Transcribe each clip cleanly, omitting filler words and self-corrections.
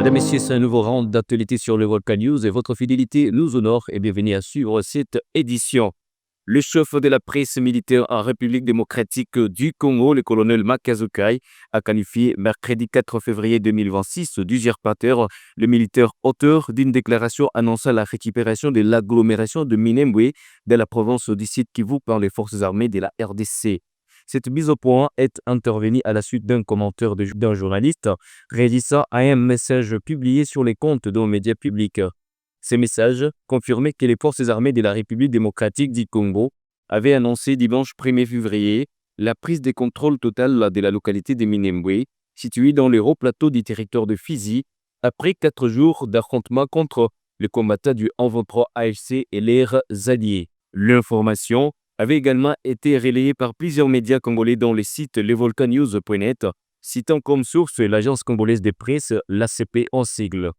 Mesdames, Messieurs, c'est un nouveau round d'actualité sur le Volcan News et votre fidélité nous honore et bienvenue à suivre cette édition. Le chef de la presse militaire en République démocratique du Congo, le colonel Makazukai, a qualifié mercredi 4 février 2026 d'usurpateur le militaire auteur d'une déclaration annonçant la récupération de l'agglomération de Minembwe de la province du Sud Kivu par les forces armées de la RDC. Cette mise au point est intervenue à la suite d'un commentaire d'un journaliste réalisant un message publié sur les comptes d'un média public. Ces messages confirmaient que les forces armées de la République démocratique du Congo avaient annoncé dimanche 1er février la prise de contrôle total de la localité de Minembwe, située dans le haut plateau du territoire de Fizi, après 4 jours d'affrontements contre les combattants du 123 AFC et leurs alliés. L'information avait également été relayée par plusieurs médias congolais dont le site levolcannews.net, citant comme source l'agence congolaise de presse, l'ACP en sigle.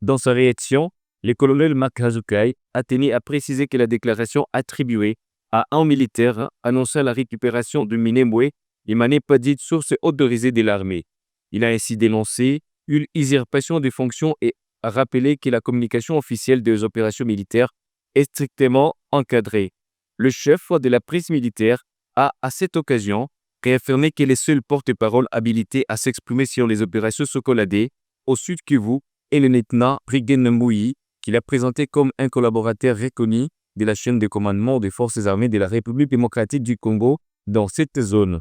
Dans sa réaction, le colonel Makazukai a tenu à préciser que la déclaration attribuée à un militaire annonçant la récupération de Minembwe n'émanait pas d'une source autorisée de l'armée. Il a ainsi dénoncé une usurpation des fonctions et a rappelé que la communication officielle des opérations militaires est strictement encadrée. Le chef de la presse militaire a, à cette occasion, réaffirmé que les seuls porte-parole habilités à s'exprimer sur les opérations Sokoladé au Sud Kivu est le lieutenant Brigden Mbouyi, qu'il a présenté comme un collaborateur reconnu de la chaîne de commandement des forces armées de la République démocratique du Congo dans cette zone.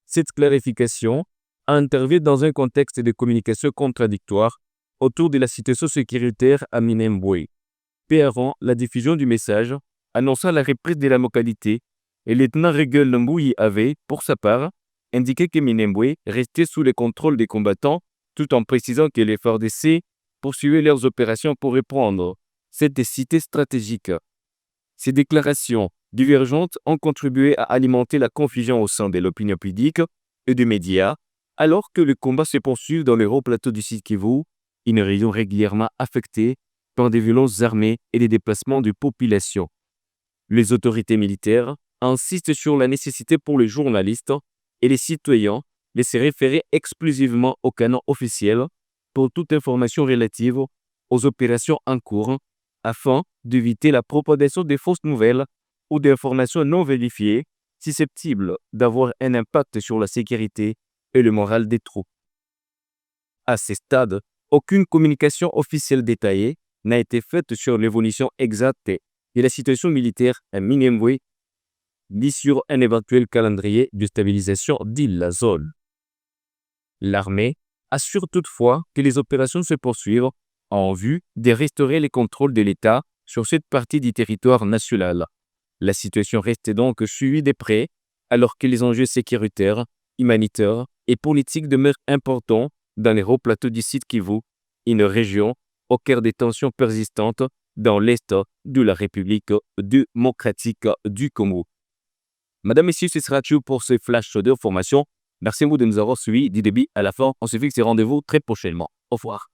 Cette clarification intervient dans un contexte de communication contradictoire autour de la situation sécuritaire à Minembwe. Peu avant la diffusion du message annonçant la reprise de la localité, le lieutenant Brigden Mbouyi avait, pour sa part, indiqué que Minembwe restait sous le contrôle des combattants, tout en précisant que les FARDC poursuivaient leurs opérations pour reprendre cette cité stratégique. Ces déclarations divergentes ont contribué à alimenter la confusion au sein de l'opinion publique et des médias, alors que le combat se poursuit dans le haut plateau du Sud Kivu, une région régulièrement affectée par des violences armées et des déplacements de population. Les autorités militaires insistent sur la nécessité pour les journalistes et les citoyens de se référer exclusivement aux canaux officiels pour toute information relative aux opérations en cours, afin d'éviter la propagation de fausses nouvelles ou d'informations non vérifiées susceptibles d'avoir un impact sur la sécurité et le moral des troupes. À ce stade, aucune communication officielle détaillée n'a été faite sur l'évolution exacte de la situation militaire à Minembwe, ni sur un éventuel calendrier de stabilisation de la zone. L'armée assure toutefois que les opérations se poursuivent en vue de restaurer le contrôle de l'État sur cette partie du territoire national. La situation reste donc suivie de près, alors que les enjeux sécuritaires, humanitaires et politiques demeurent importants dans les hauts plateaux du Sud Kivu, une région au cœur des tensions persistantes dans l'Est de la République démocratique du Congo. Madame, Messieurs, ce sera tout pour ce flash d'information. Merci à vous de nous avoir suivis du début à la fin. On se fixe des rendez-vous très prochainement. Au revoir.